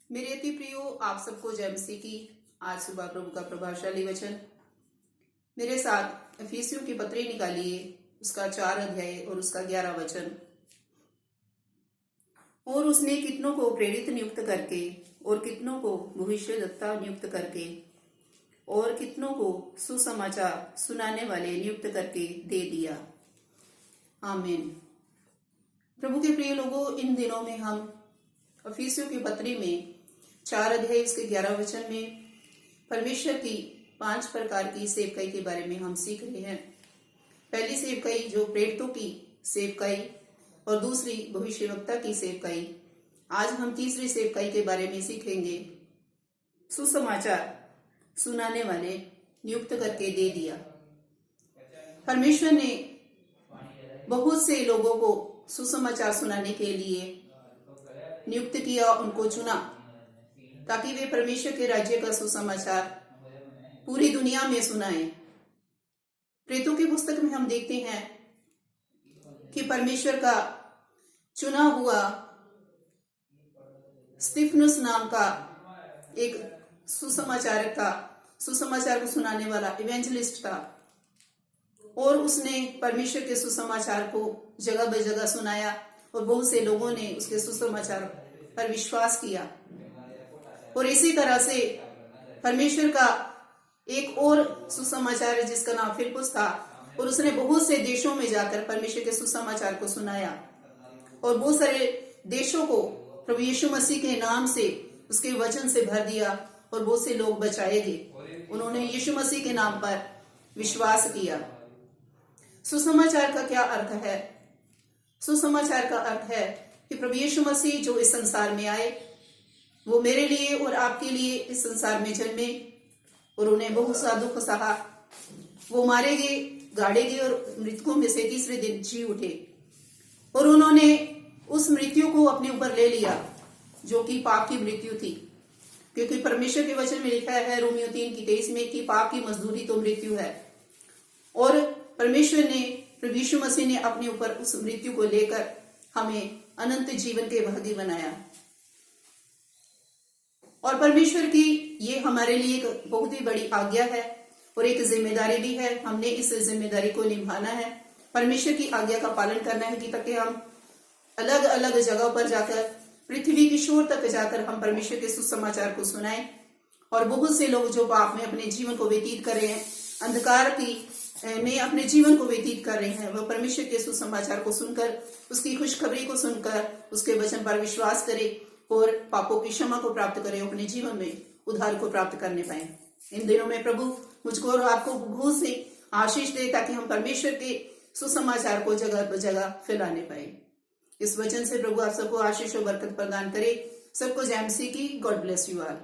मेरे अति प्रियो, आप सबको जय मसीह की। आज सुबह प्रभु का प्रभावशाली वचन मेरे साथ इफिसियों की पत्री निकालिए, उसका 4 अध्याय और उसका 11 वचन। और उसने कितनों को प्रेरित नियुक्त करके, और कितनों को भविष्यद्वक्ता नियुक्त करके, और कितनों को सुसमाचार सुनाने वाले नियुक्त करके दे दिया। आमीन। प्रभु के प्रिय लोगों, इन दिनों में हम इफिसियों की पत्री में 4 अध्याय उसके 11 वचन में परमेश्वर की 5 प्रकार की सेवकाई के बारे में हम सीख रहे हैं। पहली सेवकाई जो प्रेरितों की सेवकाई, और दूसरी भविष्यवक्ता की सेवकाई। आज हम तीसरी सेवकाई के बारे में सीखेंगे, सुसमाचार सुनाने वाले नियुक्त करके दे दिया। परमेश्वर ने बहुत से लोगों को सुसमाचार सुनाने के लिए नियुक्त किया, उनको चुना, ताकि वे परमेश्वर के राज्य का सुसमाचार पूरी दुनिया में सुनाएं। प्रेरितों की पुस्तक में हम देखते हैं कि परमेश्वर का चुना हुआ स्तिफनुस नाम का एक सुसमाचारक था, सुसमाचार को सुनाने वाला इवेंजलिस्ट था, और उसने परमेश्वर के सुसमाचार को जगह ब जगह सुनाया, और बहुत से लोगों ने उसके सुसमाचार पर विश्वास किया। और इसी तरह से परमेश्वर का एक और सुसमाचार है जिसका नाम फिलिप्पुस था, और उसने बहुत से देशों में जाकर परमेश्वर के सुसमाचार को सुनाया, और बहुत सारे देशों को प्रभु यीशु मसीह के नाम से, उसके वचन से भर दिया, और बहुत से लोग बचाए गए। उन्होंने यीशु मसीह के नाम पर विश्वास किया। सुसमाचार का क्या अर्थ है? सुसमाचार का अर्थ है कि प्रभु यीशु मसीह जो इस संसार में आए, वो मेरे लिए और आपके लिए इस संसार में जन्मे, और उन्हें बहुत सा दुख सहा। वो मारे गए, गाड़े गए, और मृतकों में से तीसरे दिन जी उठे, और उन्होंने उस मृत्यु को अपने ऊपर ले लिया जो कि पाप की मृत्यु थी। क्योंकि परमेश्वर के वचन में लिखा है रोमियो 3:23 में कि पाप की मजदूरी तो मृत्यु है, और परमेश्वर ने, प्रभु यीशु मसीह ने अपने ऊपर उस मृत्यु को लेकर हमें अनंत जीवन के भागी बनाया। और परमेश्वर की ये हमारे लिए एक बहुत ही बड़ी आज्ञा है, और एक जिम्मेदारी भी है। हमने इस जिम्मेदारी को निभाना है, परमेश्वर की आज्ञा का पालन करना है, कि ताकि हम अलग अलग जगह पर जाकर, पृथ्वी की शोर तक जाकर हम परमेश्वर के सुसमाचार को सुनाएं। और बहुत से लोग जो पाप में अपने जीवन को व्यतीत कर रहे हैं, अंधकार की में अपने जीवन को व्यतीत कर रहे हैं, वह परमेश्वर के सुसमाचार को सुनकर, उसकी खुशखबरी को सुनकर, उसके वचन पर विश्वास करे, और पापों की क्षमा को प्राप्त करें, अपने जीवन में उद्धार को प्राप्त करने पाए। इन दिनों में प्रभु मुझको और आपको बहुत से आशीष दे, ताकि हम परमेश्वर के सुसमाचार को जगह जगह फैलाने पाए। इस वचन से प्रभु आप सबको आशीष और बरकत प्रदान करे। सबको जय मसीह की। God bless you all.